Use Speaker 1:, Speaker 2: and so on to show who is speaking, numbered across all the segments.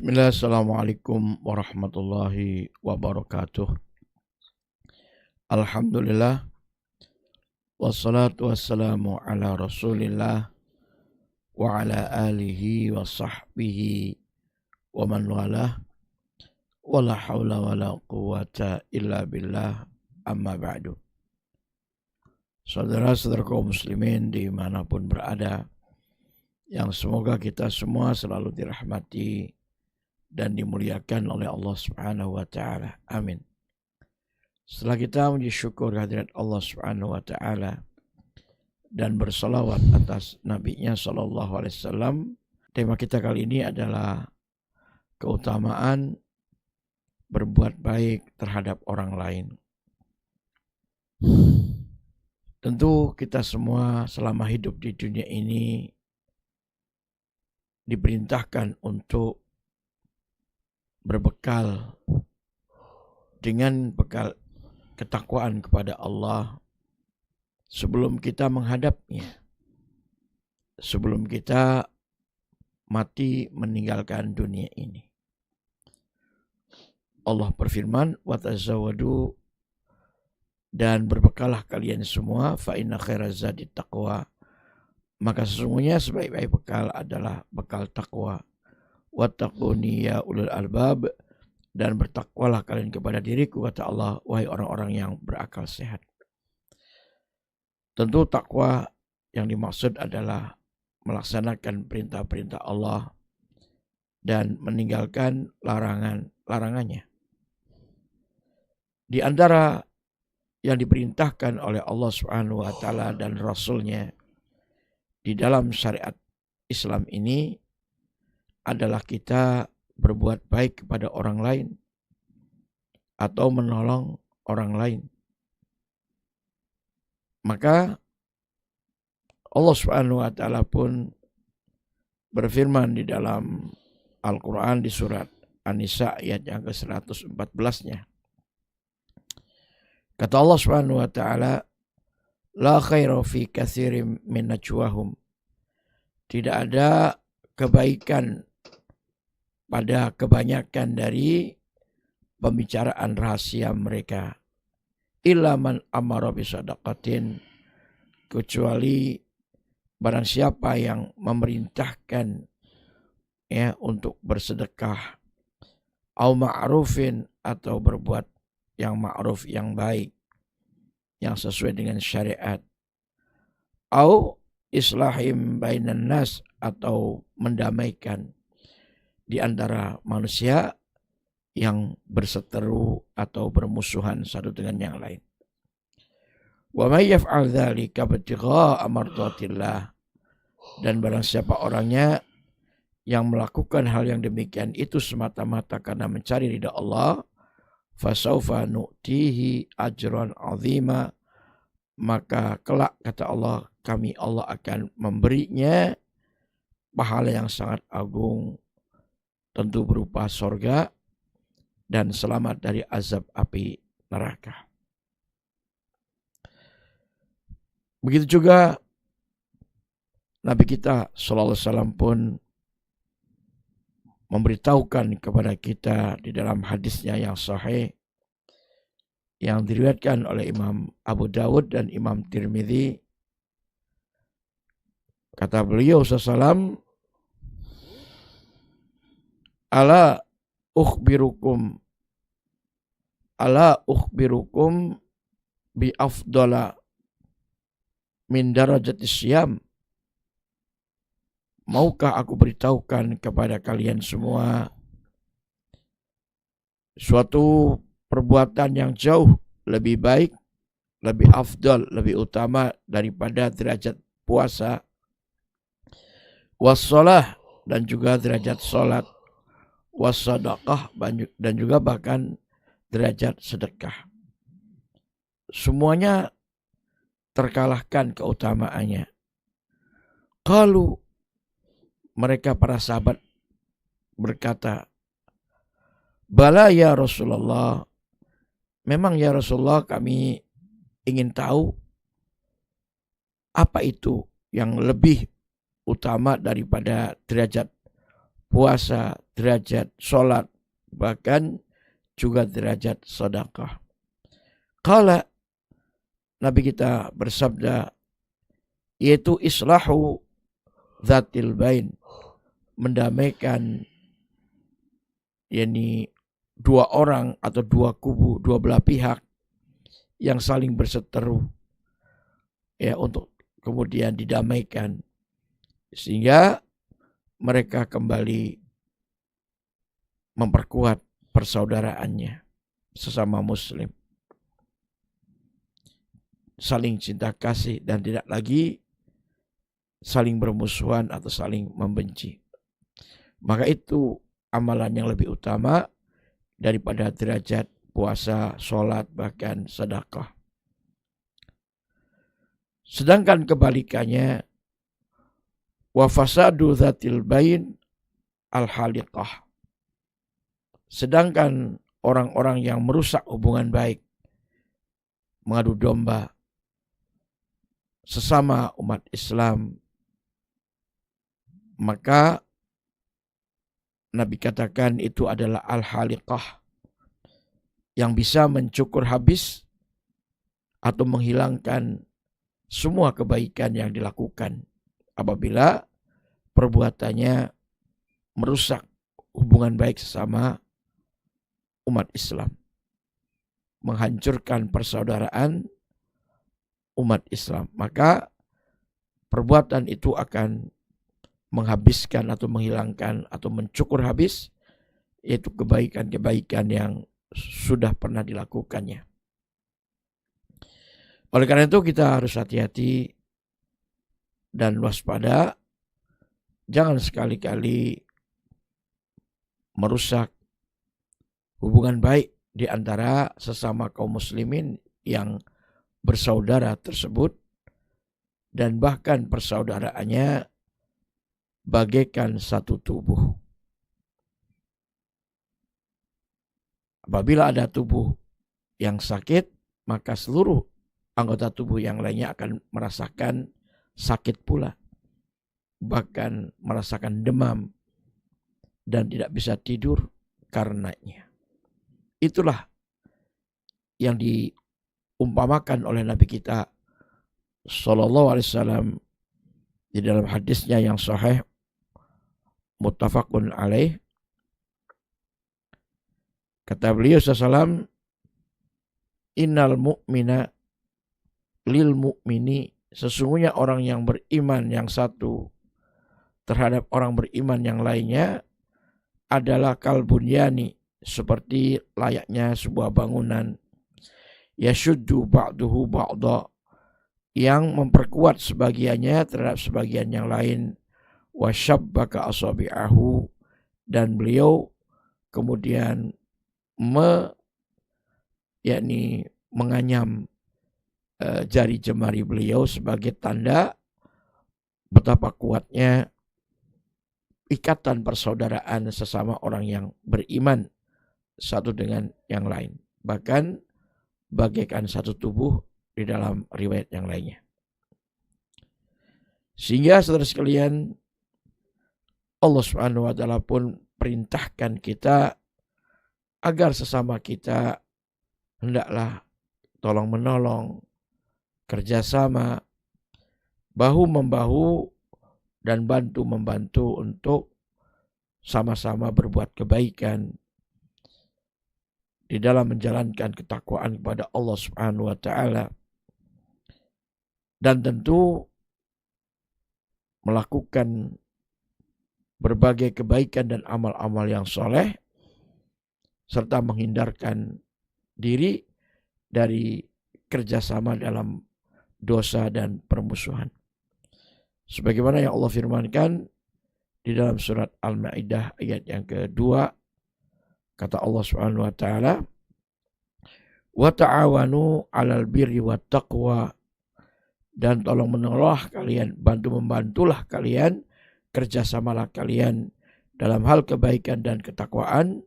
Speaker 1: Bismillah, assalamualaikum warahmatullahi wabarakatuh. Alhamdulillah, wassalatu wassalamu ala rasulillah wa ala alihi wa sahbihi wa man walah, wa la hawla wa la quwata illa billah, amma ba'du. Saudara-saudara kaum muslimin dimanapun berada, yang semoga kita semua selalu dirahmati dan dimuliakan oleh Allah Subhanahu wa taala. Amin. Setelah kita memuji syukur hadirat Allah Subhanahu wa taala dan bersalawat atas nabinya sallallahu alaihi wasallam, tema kita kali ini adalah keutamaan berbuat baik terhadap orang lain. Tentu kita semua selama hidup di dunia ini diperintahkan untuk berbekal dengan bekal ketakwaan kepada Allah sebelum kita menghadapnya, sebelum kita mati meninggalkan dunia ini. Allah berfirman, "Watazawwadu," dan berbekalah kalian semua, "fa inna khairaz zadi taqwa." Maka sesungguhnya sebaik-baik bekal adalah bekal takwa. Wattaquni ya ulul albab, dan bertakwalah kalian kepada diriku, kata Allah, wahai orang-orang yang berakal sehat. Tentu takwa yang dimaksud adalah melaksanakan perintah-perintah Allah dan meninggalkan larangannya. Di antara yang diperintahkan oleh Allah Subhanahu wa taala dan Rasulnya di dalam syariat Islam ini adalah kita berbuat baik kepada orang lain atau menolong orang lain. Maka Allah Subhanahu wa taala pun berfirman di dalam Al-Quran di surat An-Nisa ayat yang ke-114-nya. Kata Allah Subhanahu wa taala, "La khaira fi katsirin min najwahum." Tidak ada kebaikan pada kebanyakan dari pembicaraan rahasia mereka. Illa man amara bisadaqatin, kecuali barang siapa yang memerintahkan untuk bersedekah, au ma'rufin, atau berbuat yang ma'ruf, yang baik, yang sesuai dengan syariat, au islahim bainan nas, atau mendamaikan di antara manusia yang berseteru atau bermusuhan satu dengan yang lain. Wa may yaf'al dzalika ibtigha'a mardatillah, dan barang siapa orangnya yang melakukan hal yang demikian itu semata-mata karena mencari ridha Allah, fasaufa nu'tihi ajran 'azima, maka kelak, kata Allah, kami Allah akan memberinya pahala yang sangat agung, tentu berupa sorga dan selamat dari azab api neraka. Begitu juga Nabi kita sallallahu alaihi wasallam pun memberitahukan kepada kita di dalam hadisnya yang sahih yang diriwayatkan oleh Imam Abu Dawud dan Imam Tirmidzi. Kata beliau sallallahu alaihi wasallam, Ala ukhbirukum bi afdala min darajati syam. Maukah aku beritahukan kepada kalian semua suatu perbuatan yang jauh lebih baik, lebih afdal, lebih utama daripada derajat puasa, wassalah, dan juga derajat salat, wassadaqah, dan juga bahkan derajat sedekah. Semuanya terkalahkan keutamaannya. Kalau mereka para sahabat berkata, "Bala ya Rasulullah," memang ya Rasulullah, kami ingin tahu apa itu yang lebih utama daripada derajat puasa, derajat sholat, bahkan juga derajat sedekah. Qala, Nabi kita bersabda, yaitu islahu dzatil bain, mendamaikan yakni dua orang atau dua kubu, dua belah pihak yang saling berseteru ya, untuk kemudian didamaikan sehingga mereka kembali memperkuat persaudaraannya sesama muslim, saling cinta kasih dan tidak lagi saling bermusuhan atau saling membenci. Maka itu amalan yang lebih utama daripada derajat puasa, sholat, bahkan sedekah. Sedangkan kebalikannya, wa fasadu dzatil bain al-haliqah. Sedangkan orang-orang yang merusak hubungan baik, mengadu domba sesama umat Islam, maka Nabi katakan itu adalah al-haliqah, yang bisa mencukur habis atau menghilangkan semua kebaikan yang dilakukan apabila perbuatannya merusak hubungan baik sesama umat Islam, menghancurkan persaudaraan umat Islam. Maka perbuatan itu akan menghabiskan atau menghilangkan atau mencukur habis yaitu kebaikan-kebaikan yang sudah pernah dilakukannya. Oleh karena itu kita harus hati-hati dan waspada, jangan sekali-kali merusak hubungan baik di antara sesama kaum muslimin yang bersaudara tersebut, dan bahkan persaudaraannya bagaikan satu tubuh. Apabila ada tubuh yang sakit, maka seluruh anggota tubuh yang lainnya akan merasakan sakit pula, bahkan merasakan demam dan tidak bisa tidur karenanya. Itulah yang diumpamakan oleh Nabi kita sallallahu alaihi wasallam di dalam hadisnya yang sahih muttafaqun alaih. Kata beliau sallallahu, innal mu'mina lil mu'mini, sesungguhnya orang yang beriman yang satu terhadap orang beriman yang lainnya adalah kalbunyani, seperti layaknya sebuah bangunan, yashuddu ba'duhu ba'da, yang memperkuat sebagiannya terhadap sebagian yang lain, wasyabbaka asabi'ahu, dan beliau kemudian menganyam jari jemari beliau sebagai tanda betapa kuatnya ikatan persaudaraan sesama orang yang beriman satu dengan yang lain, bahkan bagaikan satu tubuh di dalam riwayat yang lainnya. Sehingga saudara sekalian, Allah Subhanahu wa taala pun perintahkan kita agar sesama kita hendaklah tolong menolong, kerjasama, bahu-membahu, dan bantu-membantu untuk sama-sama berbuat kebaikan di dalam menjalankan ketakwaan kepada Allah Subhanahu wa taala, dan tentu melakukan berbagai kebaikan dan amal-amal yang soleh, serta menghindarkan diri dari kerjasama dalam dosa dan permusuhan. Sebagaimana yang Allah firmankan di dalam surat Al-Maidah ayat yang kedua, kata Allah Subhanahu wa taala, wa ta'awanu 'alal birri wat taqwa, dan tolong menolong kalian, bantu-membantulah kalian, kerjasamalah kalian dalam hal kebaikan dan ketakwaan,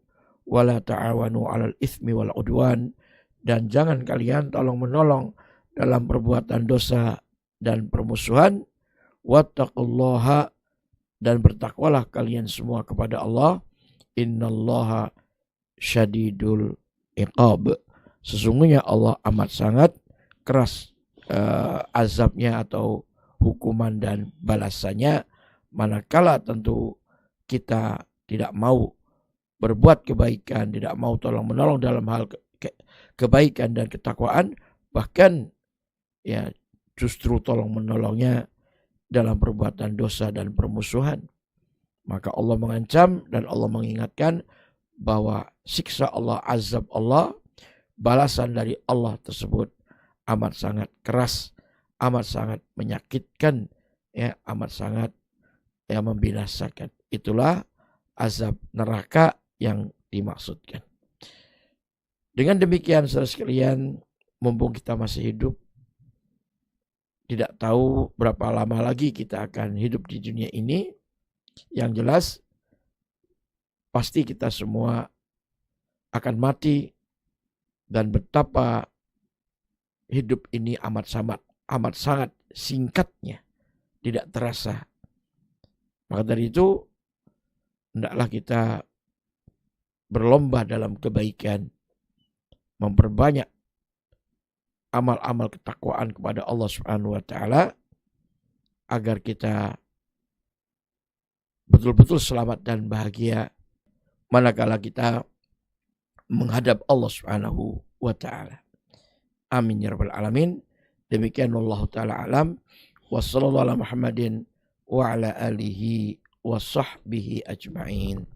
Speaker 1: wala ta'awanu 'alal itsmi wal 'udwan, dan jangan kalian tolong menolong dalam perbuatan dosa dan permusuhan. Wattaqullaha, dan bertakwalah kalian semua kepada Allah. Innallaha syadidul iqab. Sesungguhnya Allah amat sangat keras azabnya atau hukuman dan balasannya, manakala tentu kita tidak mau berbuat kebaikan, tidak mau tolong menolong dalam hal kebaikan dan ketakwaan, bahkan ya justru tolong menolongnya dalam perbuatan dosa dan permusuhan. Maka Allah mengancam dan Allah mengingatkan bahwa siksa Allah, azab Allah, balasan dari Allah tersebut amat sangat keras, amat sangat menyakitkan, ya, amat sangat membinasakan. Itulah azab neraka yang dimaksudkan. Dengan demikian, saudara sekalian, mumpung kita masih hidup, tidak tahu berapa lama lagi kita akan hidup di dunia ini. Yang jelas, pasti kita semua akan mati, dan betapa hidup ini amat sangat singkatnya, tidak terasa. Maka dari itu, hendaklah kita berlomba dalam kebaikan, memperbanyak amal-amal ketakwaan kepada Allah Subhanahu wa taala, agar kita betul-betul selamat dan bahagia manakala kita menghadap Allah Subhanahu wa taala. Amin ya rabbal alamin. Demikian wallahu taala alam. Wassallallahu ala Muhammadin wa ala alihi wa sahbihi ajma'in.